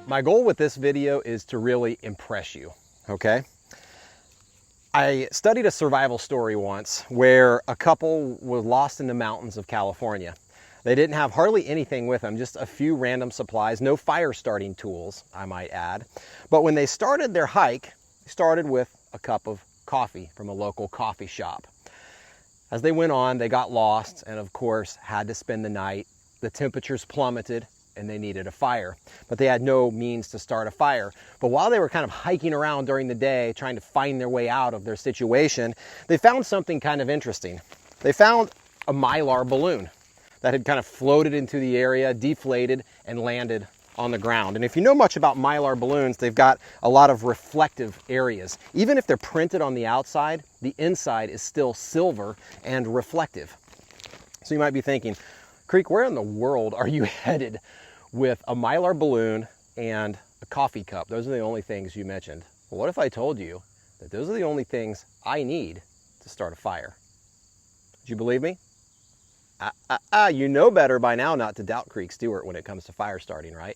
My goal with this video is to really impress you, okay? I studied a survival story once where a couple was lost in the mountains of California. They didn't have hardly anything with them, just a few random supplies, no fire starting tools, I might add. But when they started their hike, they started with a cup of coffee from a local coffee shop. As they went on, they got lost and of course had to spend the night. The temperatures plummeted and they needed a fire, but they had no means to start a fire. But while they were kind of hiking around during the day, trying to find their way out of their situation, they found something kind of interesting. They found a Mylar balloon that had kind of floated into the area, deflated, and landed on the ground. And if you know much about Mylar balloons, they've got a lot of reflective areas. Even if they're printed on the outside, the inside is still silver and reflective. So you might be thinking, Creek, where in the world are you headed with a Mylar balloon and a coffee cup? Those are the only things you mentioned. Well, what if I told you that those are the only things I need to start a fire? Would you believe me? You know better by now not to doubt Creek Stewart when it comes to fire starting, right?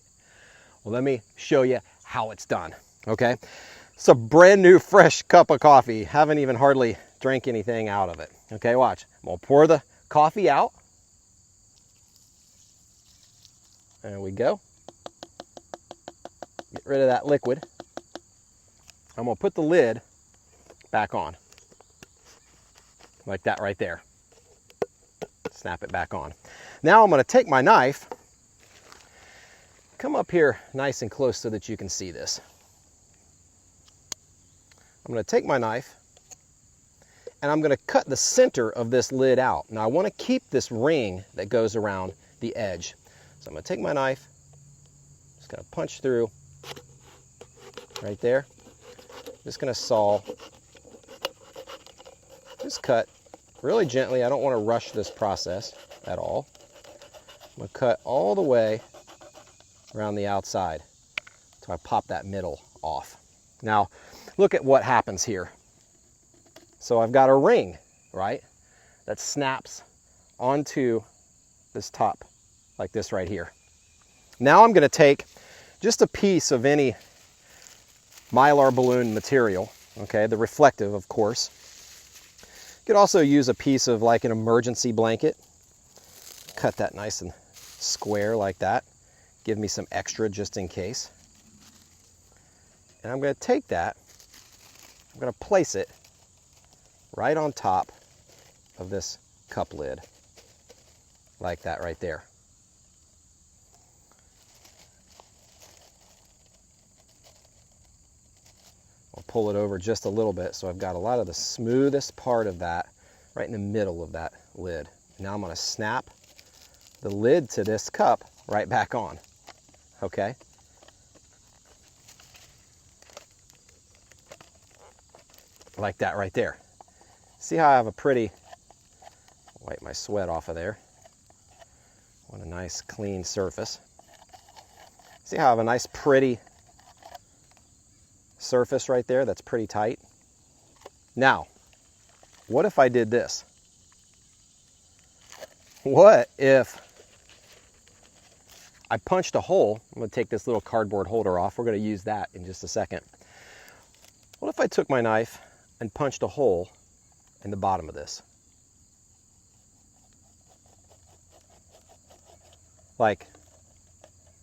Well, let me show you how it's done, okay? It's a brand new fresh cup of coffee. Haven't even hardly drank anything out of it. Okay, watch. I'm gonna pour the coffee out. There we go. Get rid of that liquid. I'm gonna put the lid back on. Like that right there. Snap it back on. Now I'm gonna take my knife, come up here nice and close so that you can see this. I'm gonna take my knife and I'm gonna cut the center of this lid out. Now I wanna keep this ring that goes around the edge. So I'm gonna take my knife, just gonna punch through right there. Just gonna saw, just cut really gently. I don't wanna rush this process at all. I'm gonna cut all the way around the outside until I pop that middle off. Now, look at what happens here. So I've got a ring, right, that snaps onto this top like this right here. Now I'm going to take just a piece of any Mylar balloon material, okay, the reflective, of course. You could also use a piece of like an emergency blanket. Cut that nice and square like that. Give me some extra just in case. And I'm going to take that, I'm going to place it right on top of this cup lid, like that right there. I'll pull it over just a little bit so I've got a lot of the smoothest part of that right in the middle of that lid. Now I'm going to snap the lid to this cup right back on, okay? Like that right there. See how I have a pretty, wipe my sweat off of there. What a nice clean surface. See how I have a nice pretty surface right there that's pretty tight? Now, what if I did this? What if I punched a hole? I'm going to take this little cardboard holder off. We're going to use that in just a second. What if I took my knife and punched a hole in the bottom of this? Like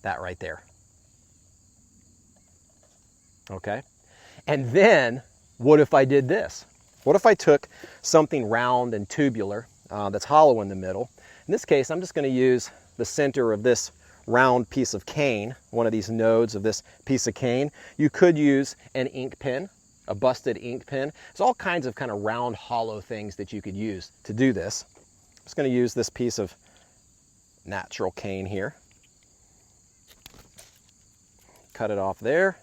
that right there. Okay? And then, what if I did this? What if I took something round and tubular that's hollow in the middle? In this case, I'm just going to use the center of this round piece of cane, one of these nodes of this piece of cane. You could use an ink pen, a busted ink pen. There's all kinds of kind of round, hollow things that you could use to do this. I'm just going to use this piece of natural cane here. Cut it off there.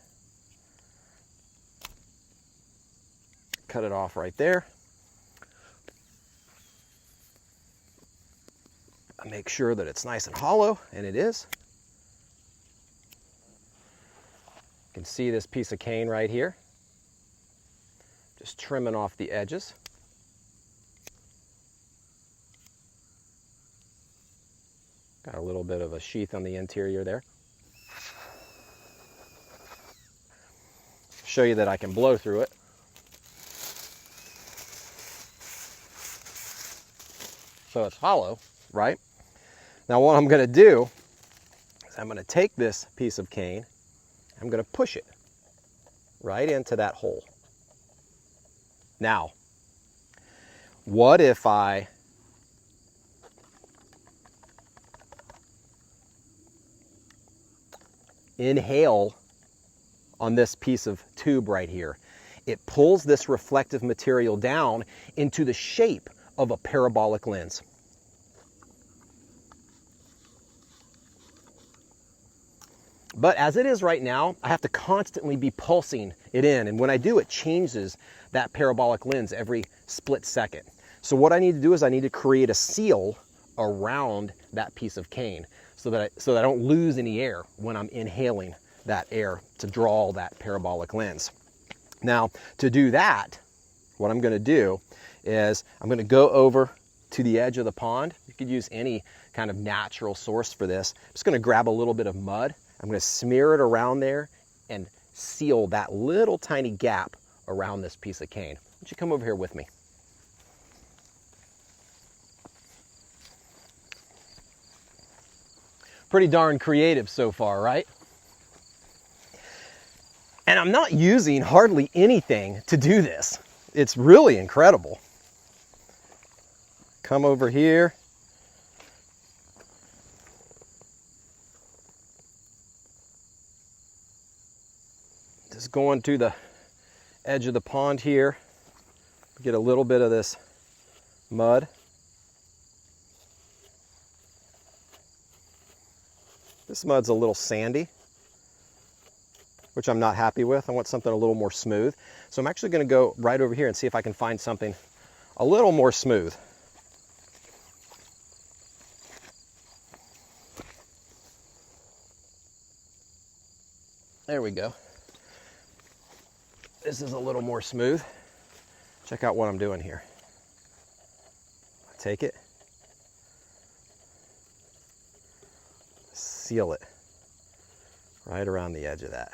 Cut it off right there. Make sure that it's nice and hollow, and it is. You can see this piece of cane right here. Just trimming off the edges. Got a little bit of a sheath on the interior there. show you that I can blow through it. So it's hollow, right? Now what I'm gonna do is I'm gonna take this piece of cane, I'm gonna push it right into that hole. Now, what if I inhale on this piece of tube right here? It pulls this reflective material down into the shape of a parabolic lens. But as it is right now, I have to constantly be pulsing it in. And when I do, it changes that parabolic lens every split second. So what I need to do is I need to create a seal around that piece of cane so that I don't lose any air when I'm inhaling that air to draw that parabolic lens. Now, to do that, what I'm going to do is I'm going to go over to the edge of the pond. You could use any kind of natural source for this. I'm just going to grab a little bit of mud. I'm going to smear it around there and seal that little tiny gap around this piece of cane. Why don't you come over here with me? Pretty darn creative so far, right? And I'm not using hardly anything to do this. It's really incredible. Come over here. Just going to the edge of the pond here. Get a little bit of this mud. This mud's a little sandy, which I'm not happy with. I want something a little more smooth. So I'm actually going to go right over here and see if I can find something a little more smooth. There we go. This is a little more smooth. Check out what I'm doing here. I take it, seal it right around the edge of that.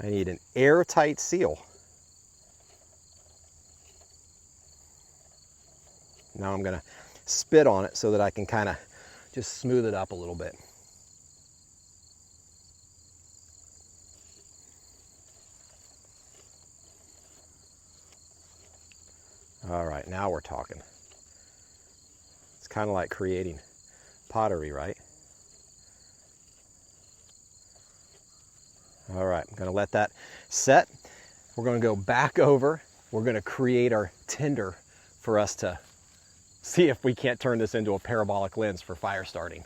I need an airtight seal. Now I'm going to spit on it so that I can kind of just smooth it up a little bit. All right, now we're talking. It's kind of like creating pottery, right? All right, I'm going to let that set. We're going to go back over. We're going to create our tinder for us to see if we can't turn this into a parabolic lens for fire starting.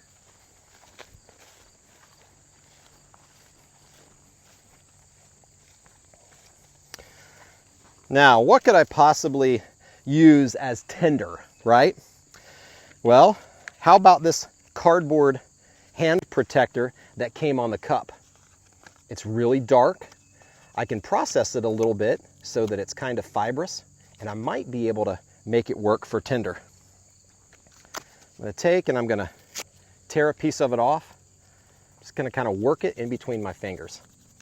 Now, what could I possibly use as tinder, right? Well, how about this cardboard hand protector that came on the cup? It's really dark. I can process it a little bit so that it's kind of fibrous, and I might be able to make it work for tinder. I'm going to take and I'm going to tear a piece of it off. Just going to kind of work it in between my fingers,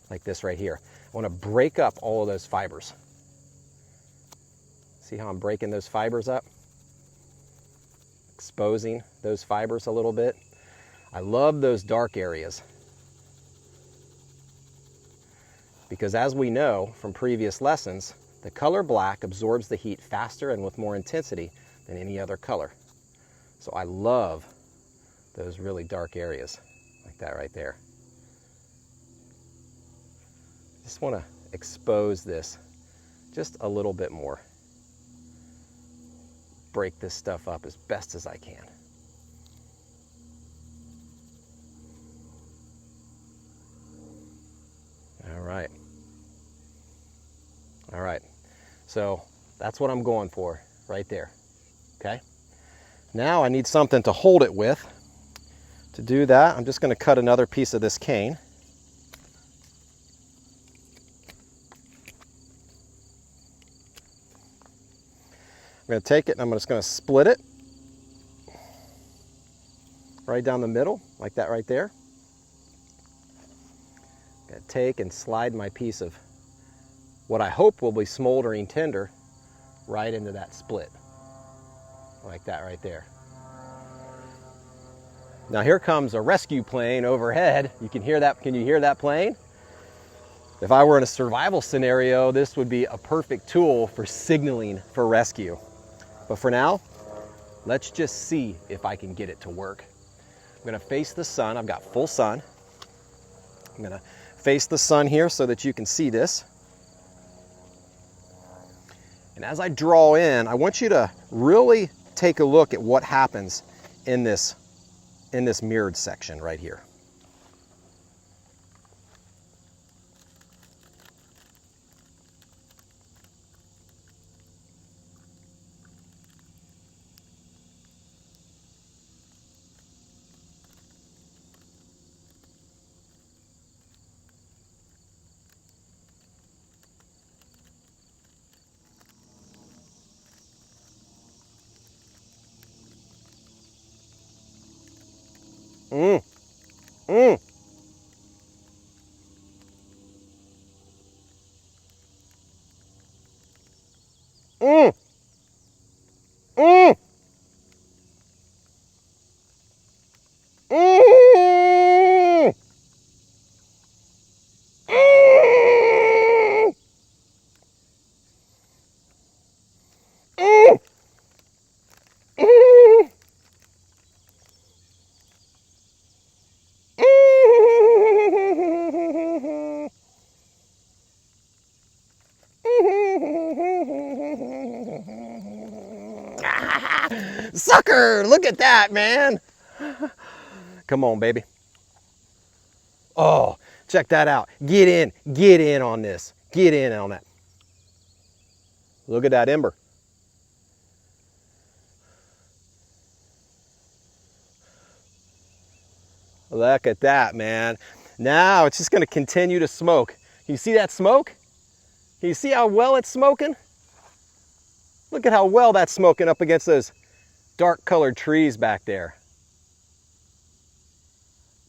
like this right here. I want to break up all of those fibers. See how I'm breaking those fibers up? Exposing those fibers a little bit. I love those dark areas, because as we know from previous lessons, the color black absorbs the heat faster and with more intensity than any other color. So I love those really dark areas, like that right there. Just want to expose this just a little bit more. Break this stuff up as best as I can. All right. All right. So that's what I'm going for right there. Okay. Now I need something to hold it with. To do that, I'm just going to cut another piece of this cane. I'm going to take it and I'm just going to split it right down the middle, like that right there. I'm going to take and slide my piece of what I hope will be smoldering tinder right into that split, like that right there. Now here comes a rescue plane overhead. You can hear that. Can you hear that plane? If I were in a survival scenario, this would be a perfect tool for signaling for rescue. But for now, let's just see if I can get it to work. I'm gonna face the sun. I've got full sun. I'm gonna face the sun here so that you can see this. And as I draw in, I want you to really take a look at what happens in this mirrored section right here. Mm. Mm. Mm. Mm. Mm. Mm. Mm. Mm. Sucker! Look at that, man! Come on, baby. Oh, check that out. Get in on this. Get in on that. Look at that ember. Look at that, man. Now it's just going to continue to smoke. Can you see that smoke? Can you see how well it's smoking? Look at how well that's smoking up against those dark colored trees back there.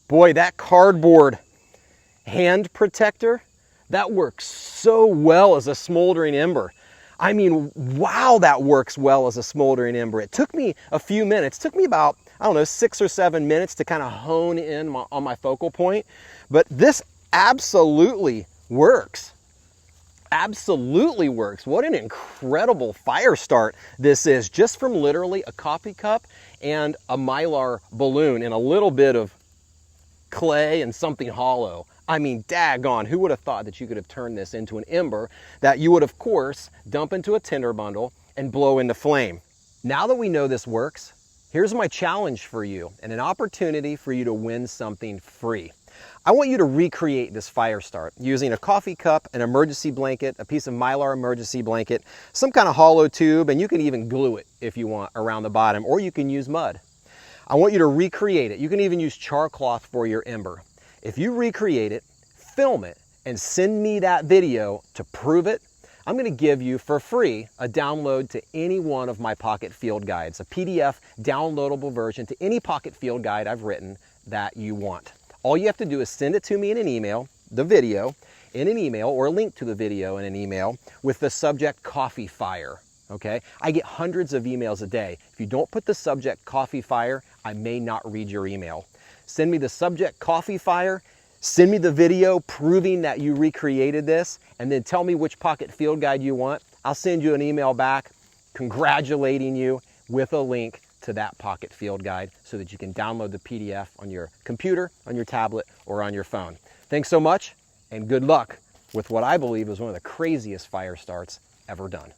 Boy, that cardboard hand protector, that works so well as a smoldering ember. I mean, wow, that works well as a smoldering ember. It took me a few minutes. It took me about, I don't know, 6 or 7 minutes to kind of hone in on my focal point. But this absolutely works. Absolutely works. What an incredible fire start this is, just from literally a coffee cup and a Mylar balloon and a little bit of clay and something hollow. I mean, daggone, who would have thought that you could have turned this into an ember that you would, of course, dump into a tinder bundle and blow into flame. Now that we know this works, here's my challenge for you and an opportunity for you to win something free. I want you to recreate this fire start using a coffee cup, an emergency blanket, a piece of Mylar emergency blanket, some kind of hollow tube, and you can even glue it if you want around the bottom, or you can use mud. I want you to recreate it. You can even use char cloth for your ember. If you recreate it, film it, and send me that video to prove it, I'm going to give you for free a download to any one of my pocket field guides, a PDF downloadable version to any pocket field guide I've written that you want. All you have to do is send it to me in an email, the video, in an email, or a link to the video in an email with the subject coffee fire. Okay? I get hundreds of emails a day. If you don't put the subject coffee fire, I may not read your email. Send me the subject coffee fire, send me the video proving that you recreated this, and then tell me which pocket field guide you want. I'll send you an email back congratulating you with a link to that pocket field guide so that you can download the PDF on your computer, on your tablet, or on your phone. Thanks so much, and good luck with what I believe is one of the craziest fire starts ever done.